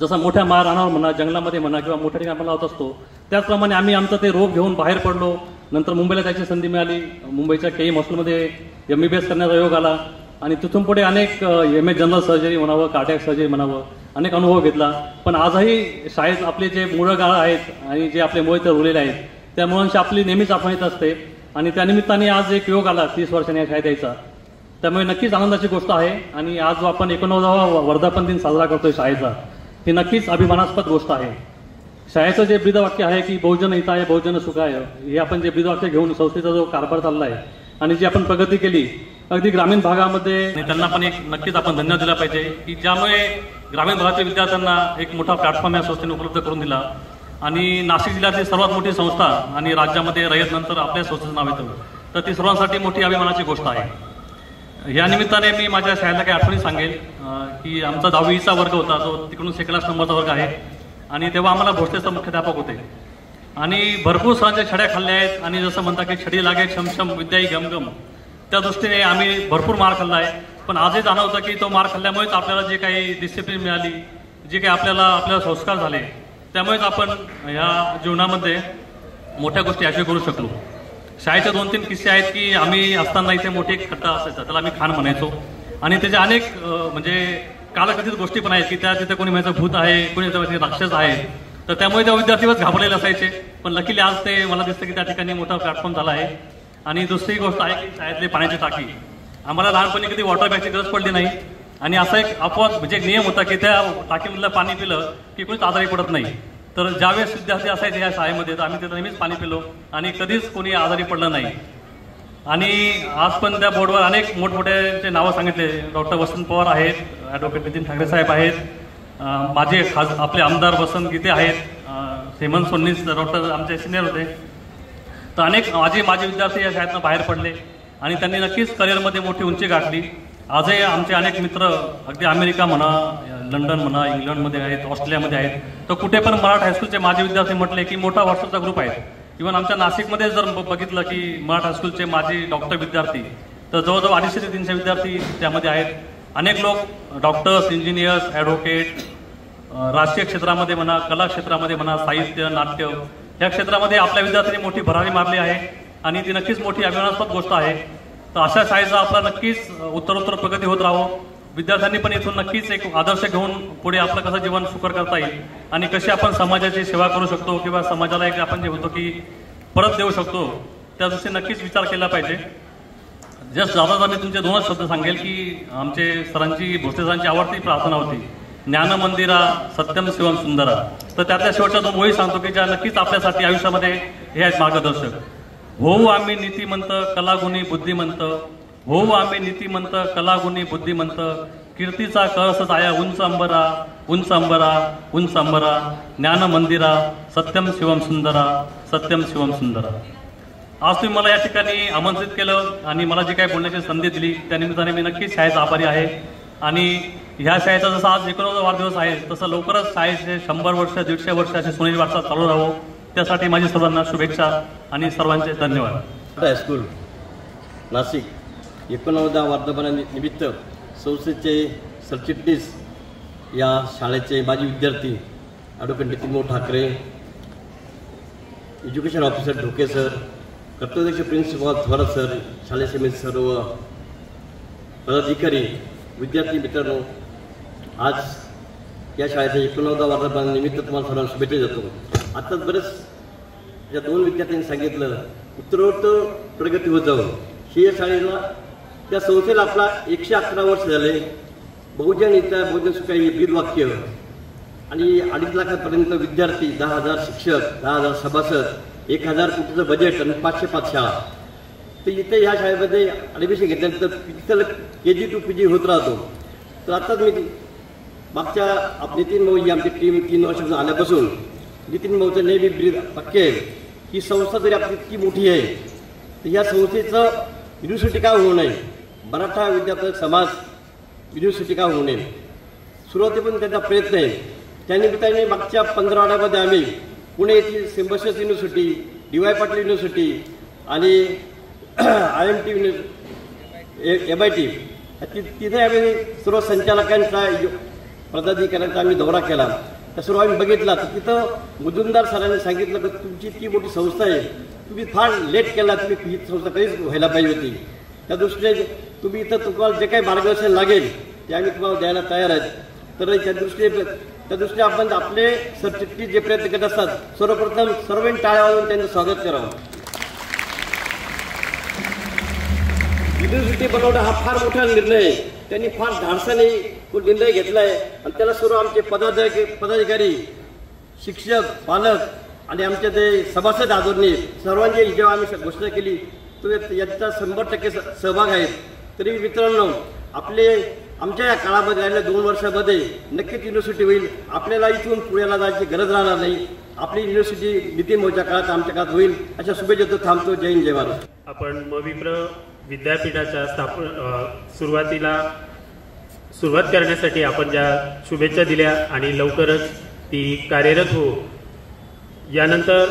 जसं मोठ्या रानावर म्हणा, जंगलामध्ये म्हणा किंवा मोठ्या ठिकाणी आपण लावत असतो, त्याचप्रमाणे आम्ही आमचं ते रोप घेऊन बाहेर पडलो. नंतर मुंबईला जायची संधी मिळाली. मुंबईच्या KM हॉस्पिटलमध्ये MBBS करण्याचा योग आला आणि तिथून पुढे अनेक MS जनरल सर्जरी म्हणावं, कार्डियक सर्जरी म्हणावं, अनेक अनुभव घेतला. पण आजही शाळेत आपले जे मुळं गाळ आहेत आणि जे आपले मुळ इथं रुळलेले आहेत त्या मुळांशी आपली नेहमीच आठवण येत असते. आणि त्यानिमित्ताने आज एक योग आला 30 वर्षांनी या शाळेत यायचा. त्यामुळे नक्कीच आनंदाची गोष्ट आहे. आणि आज जो आपण 89वा वर्धापन दिन साजरा करतोय शाळेचा, ही नक्कीच अभिमानास्पद गोष्ट आहे. शाळेचं जे ब्रीदवाक्य आहे की बहुजन हिताय बहुजन सुखाय, हे आपण जे ब्रीदवाक्य घेऊन संस्थेचा जो कारभार चालला आहे आणि जी आपण प्रगती केली अगदी ग्रामीण भागामध्ये, त्यांना पण एक नक्कीच आपण धन्यवाद दिला पाहिजे की ज्यामुळे ग्रामीण भागातील विद्यार्थ्यांना एक मोठा प्लॅटफॉर्म या संस्थेने उपलब्ध करून दिला. आणि नाशिक जिल्ह्यातील सर्वात मोठी संस्था आणि राज्यामध्ये रयतनंतर आपल्या संस्थेचं नाव येतं, तर ती सर्वांसाठी मोठी अभिमानाची गोष्ट आहे. या निमित्ताने मी माझ्या शाळेला काही आठवणी सांगेल की आमचा 10वीचा वर्ग होता, जो तिकडून सेकंड नंबरचा वर्ग आहे. आणि तेव्हा आम्हाला भोसलेचा मुख्याध्यापक होते आणि भरपूर सरांच्या छड्या खाल्ल्या आहेत. आणि जसं म्हणतात की छडी लागे क्षमक्षम विद्याई गमगम, त्या दृष्टीने आम्ही भरपूर मार खाल्ला आहे. पण आजही जाणवतं की तो मार खाल्ल्यामुळेच आपल्याला जे काही डिसिप्लिन मिळाली, जे काही आपल्याला संस्कार झाले, त्यामुळेच आपण या जीवनामध्ये मोठ्या गोष्टी अशा करू शकलो. शाळेचे 2-3 किस्से आहेत की आम्ही असताना इथे मोठी एक खड्डा असायचा, त्याला आम्ही खान म्हणायचो. आणि त्याचे अनेक म्हणजे कालकथित गोष्टी पण आहेत की तिथे कोणी म्हणायचं भूत आहे, कोणी राक्षस आहे. तर त्यामुळे त्या विद्यार्थीच घाबरलेले असायचे. पण लकीली आज ते मला दिसतं की त्या ठिकाणी मोठा प्लॅटफॉर्म झाला आहे. आणि दुसरी गोष्ट आहे की शाळेतली पाण्याची टाकी, आम्हाला लहानपणी कधी वॉटर बॅगची गरज पडली नाही. आणि असा एक अपवाद म्हणजे एक नियम होता की त्या टाकीमधलं पाणी पिलं की कोणीच आजारी पडत नाही. तर ज्यावेळेस विद्यार्थी असायचे या शाळेमध्ये तर आम्ही तिथं नेहमीच पाणी पिलो आणि कधीच कोणी आजारी पडलं नाही. आणि आज पण त्या बोर्डवर अनेक मोठमोठ्यांचे नावं सांगितले. डॉक्टर वसंत पवार आहेत, ॲडव्होकेट नितीन ठाकरे साहेब आहेत, माझे आपले आमदार वसंत गीते आहेत, हेमंत सोन्नीस डॉक्टर आमचे सिनियर होते. तर अनेक माझे विद्यार्थी या शाळेतनं बाहेर पडले आणि त्यांनी नक्कीच करिअरमध्ये मोठी उंची गाठली. आजही आमचे अनेक मित्र अगदी अमेरिका म्हणा, लंडन म्हणा, इंग्लंडमध्ये आहेत, ऑस्ट्रेलियामध्ये आहेत. तर कुठे पण मराठा हायस्कूलचे माझे विद्यार्थी म्हटले की मोठा व्हॉट्सअपचा ग्रुप आहे. इव्हन आमच्या नाशिकमध्ये जर बघितलं की मराठा हायस्कूलचे माझे डॉक्टर विद्यार्थी तर जवळजवळ 250 ते 300 विद्यार्थी त्यामध्ये आहेत. अनेक लोक डॉक्टर्स, इंजिनियर्स, ॲडव्होकेट, राजकीय क्षेत्रामध्ये म्हणा, कला क्षेत्रामध्ये म्हणा, साहित्य, नाट्य या क्षेत्रामध्ये आपल्या विद्यार्थ्यांनी मोठी भरारी मारली आहे आणि ती नक्कीच मोठी अभिमानास्पद गोष्ट आहे. तर अशा शाळेचा आपला नक्कीच उत्तरोत्तर प्रगती होत राहो. विद्यार्थ्यांनी पण इथून नक्कीच एक आदर्श घेऊन पुढे आपलं कसं जीवन सुकर करता येईल आणि कशी आपण समाजाची सेवा करू शकतो किंवा समाजाला एक आपण जे होतो की परत देऊ शकतो, त्या दृष्टीने नक्कीच विचार केला पाहिजे. जस्ट जाता मी तुमचे 2च शब्द सांगेल की आमचे सरांची, भोसले सरांची आवडती प्रार्थना होती, ज्ञान मंदिरा सत्यम शिवम सुंदरा. तर त्यातल्या शेवटच्या 2 ओळी सांगतो की ज्या नक्कीच आपल्यासाठी आयुष्यामध्ये हे आहेत मार्गदर्शक. होऊ आम्ही नीतिमंत, कलागुणी बुद्धिमंत, होऊ आम्ही नीतिमंत, कलागुणी बुद्धिमंत, कीर्तीचा कळस जाया उंच अंबरा, उंच अंबरा, उंच अंबरा, ज्ञान मंदिरा सत्यम शिवम सुंदरा, सत्यम शिवम सुंदरा. आज तुम्ही मला या ठिकाणी आमंत्रित केलं आणि मला जी काही बोलण्याची संधी दिली त्यानिमित्ताने मी नक्कीच शाळेचा आभारी आहे. आणि ह्या शाळेचा जसा आज 19वा वाढदिवस आहे तसं लवकरच शाळेचे 100 वर्ष, 150 वर्ष अशी सोनेरी वारसा चालू राहावं, त्यासाठी माझी सर्वांना शुभेच्छा आणि सर्वांचे धन्यवाद. हायस्कूल नाशिक 19व्या वर्धापनानिमित्त संस्थेचे सरचिटणीस या शाळेचे माजी विद्यार्थी advocate Nitin Thakare, education officer Dhoke sir, कर्तव्यदक्ष प्रिन्सिपल थोरात सर, शालेय समिती सर्व पदाधिकारी, विद्यार्थी मित्रांनो, आज या शाळेच्या 19व्या वर्धापनानिमित्त तुम्हाला सर्वांना शुभेच्छा देतो. आत्ताच बरेच या 2 विद्यार्थ्यांनी सांगितलं उत्तरोत्तर प्रगती होत जावं. ही या शाळेला, त्या संस्थेला आपला 111 वर्ष झाले. बहुजन हिताय बहुजन सुखाय हे ब्रीदवाक्य आणि 2.5 लाखापर्यंत विद्यार्थी, 10,000 शिक्षक, 10,000 सभासद, 1,000 कोटीचं बजेट आणि 505 शाळा. तर इथे ह्या शाळेमध्ये ॲडमिशन घेतल्यानंतर तिथं KG to PG होत राहतो. तर आत्ताच मी मागच्या नितीन भाऊ ही आमची टीम 3 वर्षापासून आल्यापासून नितीन भाऊचं नेहमी ब्रीदवाक्य आहे की संस्था जरी आपली इतकी मोठी आहे तर या संस्थेचं युनिव्हर्सिटी का होऊ नये, मराठा विद्यार्थी समाज युनिव्हर्सिटी का होऊ नये. सुरुवातीपासून त्यांचा प्रयत्न आहे. त्यानिमित्ताने मागच्या 15 आठवड्यामध्ये आम्ही पुणे येथील Symbiosis university, DY Patil university आणि IMT MIT तिथे आम्ही सर्व संचालकांचा, पदाधिकाऱ्यांचा आम्ही दौरा केला. त्या सर्व आम्ही बघितला तर तिथं मुजुमदार सरांनी सांगितलं की तुमची इतकी मोठी संस्था आहे, तुम्ही फार लेट केला, तुम्ही ही संस्था कधीच व्हायला पाहिजे होती. त्या दृष्टीने तुम्ही इथं तुम्हाला जे काही मार्गदर्शन लागेल ते आम्ही तुम्हाला द्यायला तयार आहेत. तर त्या दृष्टीने आपण आपले सरचिटणीस जे प्रयत्न करत असतात सर्वप्रथम सर्वांनी टाळ्या वाजवून त्यांचं स्वागत करावं. युनिव्हर्सिटी बनवणं हा फार मोठा निर्णय आहे. त्यांनी फार धाडसाने तो निर्णय घेतला आहे आणि त्याला सर्व आमचे पदाधिकारी शिक्षक, पालक आणि आमचे ते सभासद आदरणीय सर्वांची जेव्हा आम्ही घोषणा केली तो याचा 100% सहभाग आहेत. तरी मित्रांनो, आमच्या या काळामध्ये राहिल्या 2 वर्षामध्ये नक्कीच युनिव्हर्सिटी होईल. आपल्याला इथून पुण्याला जायची गरज राहणार नाही. आपली युनिव्हर्सिटी नितीन भाऊच्या काळात आमच्या काळात होईल अशा शुभेच्छा देतो. थांबतो. जय हिंद, जय भारत. आपण मविप्र विद्यापीठाच्या सुरुवात करण्यासाठी आपण ज्या शुभेच्छा दिल्या आणि लवकरच ती कार्यरत हो. यानंतर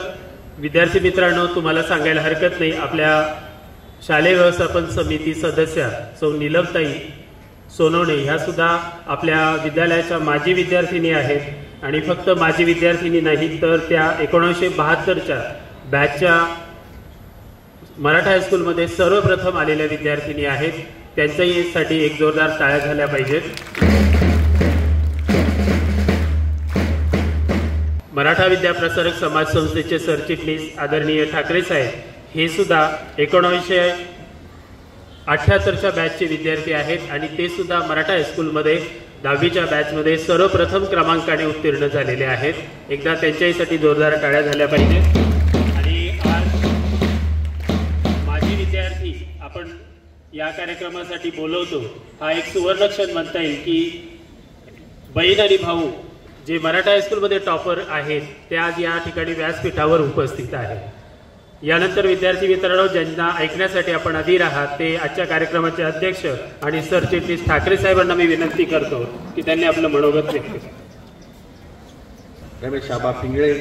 विद्यार्थी मित्रांनो, तुम्हाला सांगायला हरकत नाही, आपल्या शालेय व्यवस्थापन समिती सदस्य सौ नीलमताई सोनवणे ह्या सुद्धा आपल्या विद्यालयाच्या माजी विद्यार्थिनी आहेत. आणि फक्त माजी विद्यार्थिनी नाही तर त्या 1972च्या बॅचच्या मराठा हायस्कूलमध्ये सर्वप्रथम आलेल्या विद्यार्थिनी आहेत. त्यांच्यासाठी एक जोरदार टाळ्या झाल्या पाहिजेत. मराठा विद्याप्रसारक समाज संस्थेचे सरचिटणीस आदरणीय ठाकरे साहेब हे सुद्धा 1978च्या बॅचचे विद्यार्थी आहेत आणि ते सुद्धा मराठा हायस्कूलमध्ये 10वीच्या बॅचमध्ये सर्वप्रथम क्रमांकाने उत्तीर्ण झालेले आहेत. एकदा त्यांच्यासाठी जोरदार टाळ्या झाल्या पाहिजेत. आणि आज माजी विद्यार्थी आपण या कार्यक्रमासाठी बोलवतो, हा एक सुवर्णक्षण म्हणता येईल की बहीण आणि भाऊ जे मराठा हायस्कूलमध्ये टॉपर आहेत ते आज या ठिकाणी व्यासपीठावर उपस्थित आहेत. यानंतर विद्यार्थी मित्रांनो, ज्यांना ऐकण्यासाठी आपण अधीर आहात ते आजच्या कार्यक्रमाचे अध्यक्ष आणि सरचिटणीस ठाकरे साहेबांना मी विनंती करतो की त्यांनी आपलं मनोगत व्यक्त करावं. रमेश आबा पिंगळे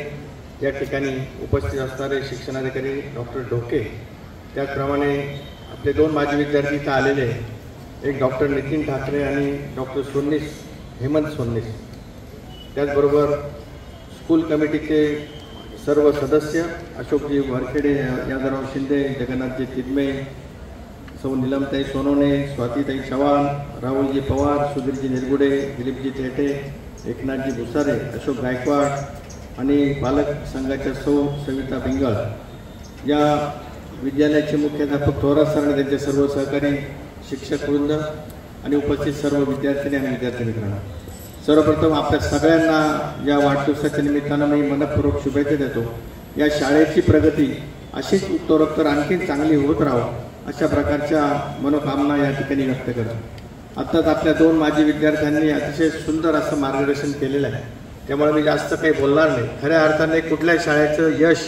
या ठिकाणी उपस्थित असणारे शिक्षणाधिकारी डॉक्टर ढोके, त्याचप्रमाणे आपले 2 माजी विद्यार्थी इथं आलेले, एक डॉक्टर नितीन ठाकरे आणि डॉक्टर हेमंत सोन्नीस, त्याचबरोबर स्कूल कमिटीचे सर्व सदस्य अशोकजी वरखेडे, यादवराव शिंदे, जगन्नाथजी तिदमे, सौ नीलमताई सोनवणे, स्वातीताई चव्हाण, राहुलजी पवार, सुधीरजी निरगुडे, दिलीपजी थेटे, एकनाथजी भुसारे, अशोक गायकवाड आणि पालक संघाच्या सौ सविता पिंगळ, या विद्यालयाचे मुख्याध्यापक थोरात सर आणि त्यांचे सर्व सहकारी, शिक्षक वृंद आणि उपस्थित सर्व विद्यार्थी आणि विद्यार्थी मित्रांनो, सर्वप्रथम आपल्या सगळ्यांना या वाढदिवसाच्या निमित्तानं मी मनपूर्वक शुभेच्छा देतो. या शाळेची प्रगती अशीच उत्तरोत्तर आणखी चांगली होत राहावं अशा प्रकारच्या मनोकामना या ठिकाणी व्यक्त करतो. आत्ताच आपल्या 2 माजी विद्यार्थ्यांनी अतिशय सुंदर असं मार्गदर्शन केलेलं आहे, त्यामुळे मी जास्त काही बोलणार नाही. खऱ्या अर्थाने कुठल्या शाळेचं यश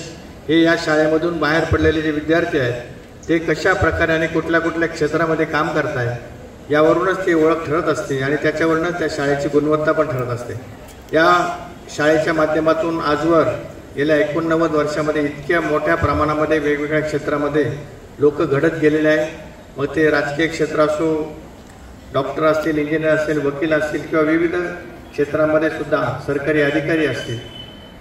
हे या शाळेमधून बाहेर पडलेले जे विद्यार्थी आहेत ते कशा प्रकारे आणि कुठल्या क्षेत्रामध्ये काम करत आहेत यावरूनच ती ओळख ठरत असते आणि त्याच्यावरूनच त्या शाळेची गुणवत्ता पण ठरत असते. या शाळेच्या माध्यमातून आजवर गेल्या 89 वर्षामध्ये इतक्या मोठ्या प्रमाणामध्ये वेगवेगळ्या क्षेत्रामध्ये लोक घडत गेलेले आहे. मग ते राजकीय क्षेत्र असो, डॉक्टर असतील, इंजिनियर असतील, वकील असतील किंवा विविध क्षेत्रामध्ये सुद्धा सरकारी अधिकारी असतील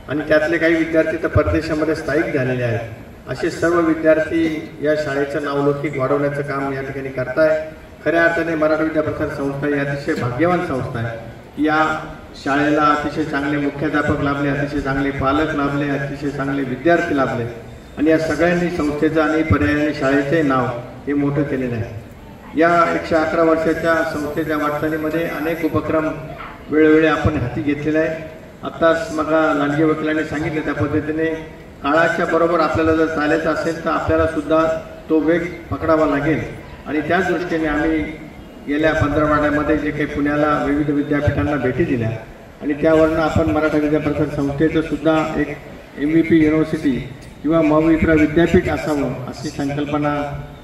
आणि त्यातले काही विद्यार्थी तर परदेशामध्ये स्थायिक झालेले आहेत. असे सर्व विद्यार्थी या शाळेचं नावलौकिक वाढवण्याचं काम या ठिकाणी करताय. खऱ्या अर्थाने मराठा विद्याप्रसारक संस्था ही अतिशय भाग्यवान संस्था आहे. या शाळेला अतिशय चांगले मुख्याध्यापक लाभले, अतिशय चांगले पालक लाभले, अतिशय चांगले विद्यार्थी लाभले आणि या सगळ्यांनी संस्थेचं आणि पर्यायाने शाळेचे नाव हे मोठं केलेलं आहे. या 111 वर्षाच्या संस्थेच्या वाटचालीमध्ये अनेक उपक्रम वेळोवेळी आपण हाती घेतलेले आहे. आत्ताच मला लांडगे वकिलांनी सांगितलं त्या पद्धतीने काळाच्या बरोबर आपल्याला जर चालायचं असेल तर आपल्याला सुद्धा तो वेग पकडावा लागेल आणि त्याच दृष्टीने आम्ही गेल्या 15 महिन्यामध्ये जे काही पुण्याला विविध विद्यापीठांना भेटी दिल्या आणि त्यावरनं आपण मराठा विद्याप्रसारक संस्थेचं सुद्धा एक MVP युनिव्हर्सिटी किंवा मविप्र विद्यापीठ असावं अशी संकल्पना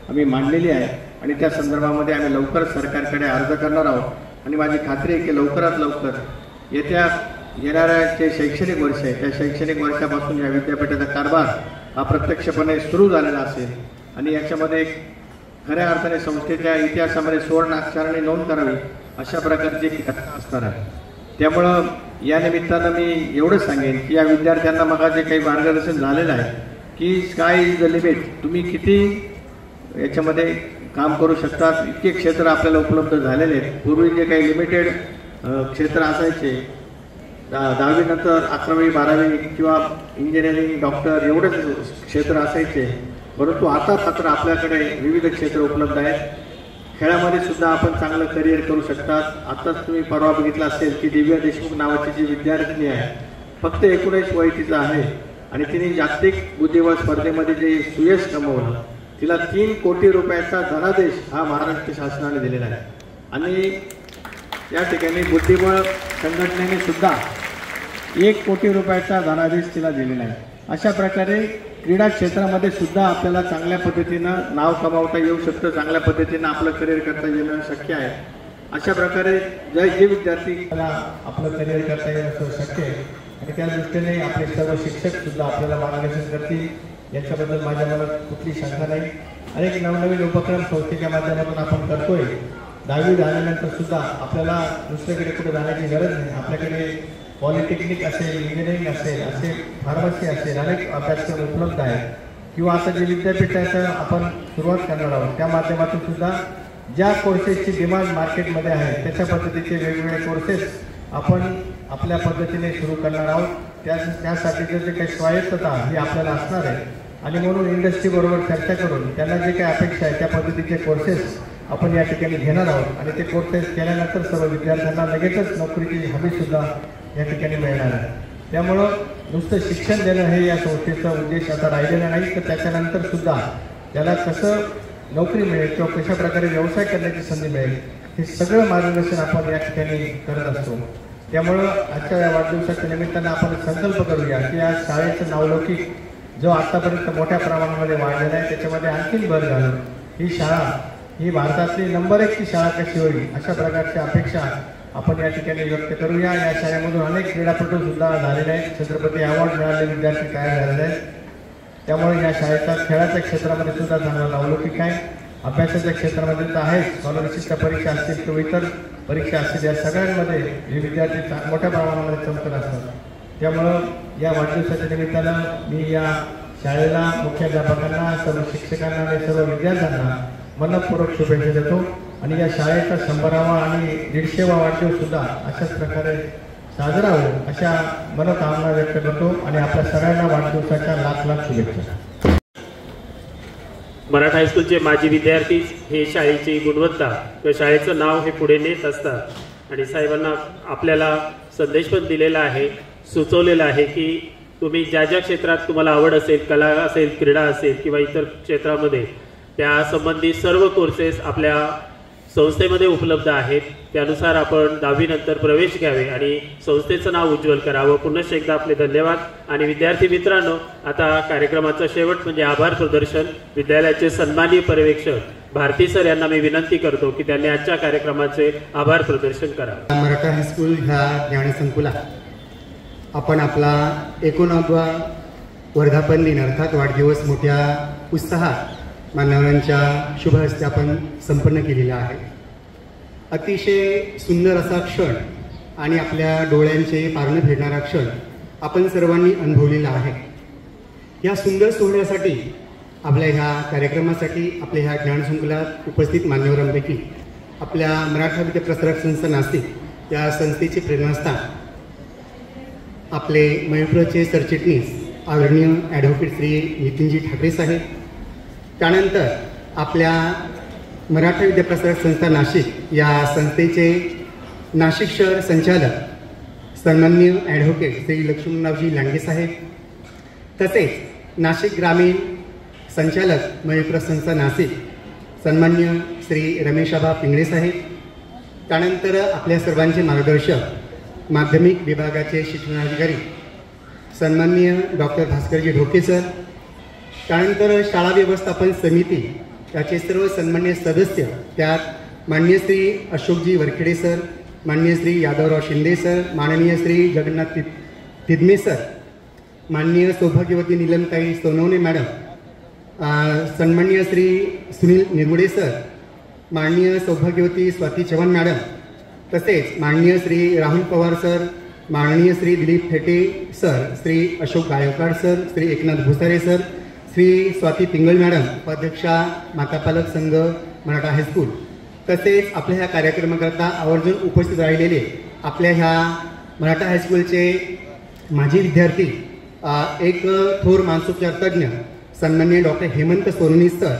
आम्ही मांडलेली आहे आणि त्या संदर्भामध्ये आम्ही लवकरच सरकारकडे अर्ज करणार आहोत आणि माझी खात्री आहे की लवकरात लवकर येणाऱ्या जे शैक्षणिक वर्ष आहे त्या शैक्षणिक वर्षापासून या विद्यापीठाचा कारभार हा प्रत्यक्षपणे सुरू झालेला असेल आणि याच्यामध्ये एक खऱ्या अर्थाने संस्थेच्या इतिहासामध्ये सुवर्ण अक्षराने नोंद करावी अशा प्रकारची घटना असणार आहे. त्यामुळं या निमित्तानं मी एवढंच सांगेन की या विद्यार्थ्यांना मग जे काही मार्गदर्शन झालेलं आहे की स्काय इज द लिमिट, तुम्ही किती याच्यामध्ये काम करू शकतात, इतके क्षेत्र आपल्याला उपलब्ध झालेले आहेत. पूर्वी जे काही लिमिटेड क्षेत्र असायचे 10वी नंतर 11वी 12वी किंवा इंजिनिअरिंग डॉक्टर एवढेच क्षेत्र असायचे, परंतु आता मात्र आपल्याकडे विविध क्षेत्र उपलब्ध आहेत. खेळामध्ये सुद्धा आपण चांगलं करिअर करू शकतात. आताच तुम्ही परवा बघितलं असेल की दिव्या देशमुख नावाची जी विद्यार्थिनी आहे फक्त 19 वय तिचं आहे आणि तिने जागतिक बुद्धिबळ स्पर्धेमध्ये जे सुयश कमवलं, तिला 3 कोटी रुपयाचा धनादेश हा महाराष्ट्र शासनाने दिलेला आहे. आणि या ठिकाणी बुद्धिबळ संघटनेने सुद्धा 1 कोटी रुपयाचा धनादेश तिला दिलेला आहे. अशा प्रकारे क्रीडा क्षेत्रामध्ये सुद्धा आपल्याला चांगल्या पद्धतीनं नाव कमावता येऊ शकतं, चांगल्या पद्धतीनं आपलं करिअर करता येणं शक्य आहे. अशा प्रकारे जे विद्यार्थी आपलं करिअर करता येणं असं शक्य आहे आणि त्या दृष्टीने आपले सर्व शिक्षक सुद्धा आपल्याला मार्गदर्शन करतील याच्याबद्दल माझ्या मनात कुठली शंका नाही. अनेक नवनवीन उपक्रम संस्थेच्या माध्यमातून आपण करतोय. 10वी झाल्यानंतर सुद्धा आपल्याला दुसरीकडे कुठे जाण्याची गरज नाही. आपल्याकडे पॉलिटेक्निक असेल, इंजिनिअरिंग असेल, फार्मसी असेल, अनेक अभ्यासक्रम उपलब्ध आहेत. किंवा आता जे विद्यापीठाचं आपण सुरुवात करणार आहोत त्या माध्यमातून सुद्धा ज्या कोर्सेसची डिमांड मार्केटमध्ये आहे त्याच्या पद्धतीचे वेगवेगळे कोर्सेस आपण आपल्या पद्धतीने सुरू करणार आहोत. त्यासाठीचं जे काही स्वायत्तता ही आपल्याला असणार आहे आणि म्हणून इंडस्ट्रीबरोबर चर्चा करून त्यांना जे काही अपेक्षा आहे त्या पद्धतीचे कोर्सेस आपण या ठिकाणी घेणार आहोत आणि ते कोर्सेस केल्यानंतर सर्व विद्यार्थ्यांना लगेचच नोकरीची हमीसुद्धा या ठिकाणी मिळणार आहे. त्यामुळं नुसतं शिक्षण देणं हे या संस्थेचा उद्देश आता राहिलेला नाही, तर त्याच्यानंतर सुद्धा त्याला कसं नोकरी मिळेल किंवा कशा प्रकारे व्यवसाय करण्याची संधी मिळेल हे सगळं मार्गदर्शन आपण या ठिकाणी करत असतो. त्यामुळं आजच्या या वाढदिवसाच्या निमित्तानं आपण संकल्प करूया की या शाळेचं नावलौकिक जो आत्तापर्यंत मोठ्या प्रमाणामध्ये वाढलेला आहे त्याच्यामध्ये आणखीन भर घालून ही शाळा ही भारतातली नंबर 1 ची शाळा कशी होईल अशा प्रकारच्या अपेक्षा आपण या ठिकाणी व्यक्त करूया. या शाळेमधून अनेक क्रीडापटू सुद्धा झालेले आहेत, छत्रपती अवॉर्ड मिळालेले विद्यार्थी तयार झालेले आहेत. त्यामुळे या शाळेचा खेळाच्या क्षेत्रामध्ये सुद्धा चांगला नावलौकिक आहे. अभ्यासाच्या क्षेत्रामध्ये तर आहेच, स्कॉलरशिपच्या परीक्षा असतील किंवा इतर परीक्षा असतील या सगळ्यांमध्ये हे विद्यार्थी मोठ्या प्रमाणामध्ये चमकत असतात. त्यामुळं या वाढदिवसाच्या निमित्तानं मी या शाळेला, मुख्याध्यापकांना, सर्व शिक्षकांना आणि सर्व विद्यार्थ्यांना मनपूर्वक शुभेच्छा देतो आणि या शाळेचा 100वा आणि 150वा वाढदिवस सुद्धा अशाच प्रकारे साजरा हो अशा मनोकामना व्यक्त करतो आणि आपल्या सगळ्यांना वाढदिवसाच्या लाख शुभेच्छा. मराठा हायस्कूलचे माजी विद्यार्थी हे शाळेची गुणवत्ता किंवा शाळेचं नाव हे पुढे नेत असतात आणि साहेबांना आपल्याला संदेश पण दिलेला आहे, सुचवलेला आहे की तुम्ही ज्या ज्या क्षेत्रात तुम्हाला आवड असेल, कला असेल, क्रीडा असेल किंवा इतर क्षेत्रामध्ये त्या संबंधी सर्व कोर्सेस आपल्या संस्थेमध्ये उपलब्ध आहेत. त्यानुसार आपण 10वी नंतर प्रवेश घ्यावे आणि संस्थेचं नाव उज्ज्वल करावं. पुनश्च एकदा आपले धन्यवाद. आणि विद्यार्थी मित्रांनो, आता कार्यक्रमाचा शेवट म्हणजे आभार प्रदर्शन. विद्यालयाचे सन्माननीय पर्यवेक्षक भारती सर यांना मी विनंती करतो की त्यांनी आजच्या कार्यक्रमाचे आभार प्रदर्शन करावे. मराठा हायस्कूल ह्या ज्ञानसंकुलात आपण आपला 89वा वर्धापन दिन अर्थात वाढदिवस मोठ्या उत्साहात मान्यवरांच्या शुभ हस्ते आपण संपन्न केलेला आहे. अतिशय सुंदर असा क्षण आणि आपल्या डोळ्यांचे पारणं फेडणारा क्षण आपण सर्वांनी अनुभवलेला आहे. या सुंदर सोहळ्यासाठी, आपल्या ह्या कार्यक्रमासाठी, आपल्या ह्या ज्ञानसंकुलात उपस्थित मान्यवरांपैकी आपल्या मराठा विद्याप्रसारक संस्था नाशिक या संस्थेचे प्रेरणास्थान आपले मयूरचे सरचिटणीस आदरणीय ॲडव्होकेट श्री नितीनजी ठाकरे साहेब, त्यानंतर आपल्या मराठा विद्याप्रसारक संस्था नाशिक या संस्थेचे नाशिक शहर संचालक सन्माननीय ॲडव्होकेट श्री लक्ष्मणरावजी लांडगे साहेब, तसेच नाशिक ग्रामीण संचालक मयूर संस्था नाशिक सन्माननीय श्री रमेशाबा पिंगळे साहेब, त्यानंतर आपल्या सर्वांचे मार्गदर्शक माध्यमिक विभागाचे शिक्षणाधिकारी सन्माननीय डॉक्टर भास्करजी ढोके सर, त्यानंतर शाळा व्यवस्थापन समिती याचे सर्व सन्मान्य सदस्य, त्यात माननीय श्री अशोकजी वरखेडे सर, माननीय श्री यादवराव शिंदे सर, माननीय श्री जगन्नाथ तिदमे सर, माननीय सौभाग्यवती नीलमताई सोनवणे मॅडम, सन्माननीय श्री सुनील निरगुडे सर, माननीय सौभाग्यवती स्वाती चव्हाण मॅडम, तसेच माननीय श्री राहुल पवार सर, माननीय Shri Dilip Thete sir, Shri Ashok Gaikwad sir, Shri Eknath Bhusare sir, Shri Swati Pingal madam, उपाध्यक्षा मातापालक संघ मराठा हायस्कूल, तसेच आपल्या ह्या कार्यक्रमाकरता आवर्जून उपस्थित राहिलेले आपल्या ह्या मराठा हायस्कूलचे माजी विद्यार्थी, एक थोर मानसोपचार तज्ज्ञ सन्माननीय डॉक्टर हेमंत सोनवणे सर,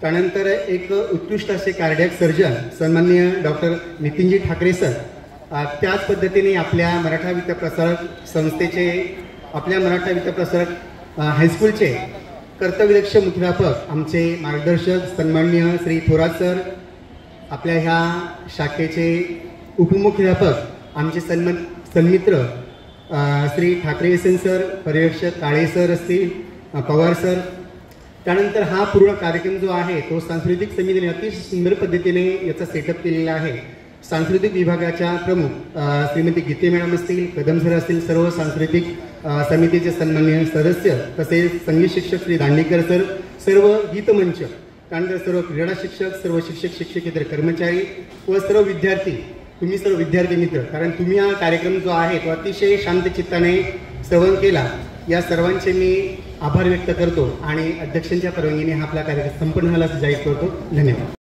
त्यानंतर एक उत्कृष्ट असे कार्डियक सर्जन सन्माननीय डॉक्टर नितीनजी ठाकरे सर, त्याच पद्धतीने आपल्या मराठा विद्याप्रसारक संस्थेचे आपल्या मराठा विद्याप्रसारक हायस्कूलचे कर्तव्यदक्ष मुख्याध्यापक आमचे मार्गदर्शक सन्माननीय श्री थोरात सर, आपल्या ह्या शाखेचे उपमुख्याध्यापक आमचे सन्मित्र Shri Thakare S N sir, पर्यवेक्षक काळे सर असतील, पवार सर. त्यानंतर हा पूर्ण कार्यक्रम जो आहे तो सांस्कृतिक समितीने अतिशय सुंदर पद्धतीने याचा सेटअप केलेला आहे. सांस्कृतिक विभागाच्या प्रमुख श्रीमती गीते मॅडम असतील, कदम सर असतील, सर्व सांस्कृतिक समितीचे सन्माननीय सदस्य, तसेच संगीत शिक्षक श्री दांडेकर सर, सर्व गीतमंच, त्यानंतर सर्व क्रीडा शिक्षक, सर्व शिक्षक शिक्षकेतर कर्मचारी व सर्व विद्यार्थी, तुम्ही सर्व विद्यार्थी मित्र, कारण तुम्ही हा कार्यक्रम जो आहे तो अतिशय शांत चित्ताने श्रवण केला, या सर्वांचे मी आभार व्यक्त करतो आणि अध्यक्षांच्या परवानगीने हा आपला कार्यक्रम संपन्न झाला असं जाहीर करतो. धन्यवाद.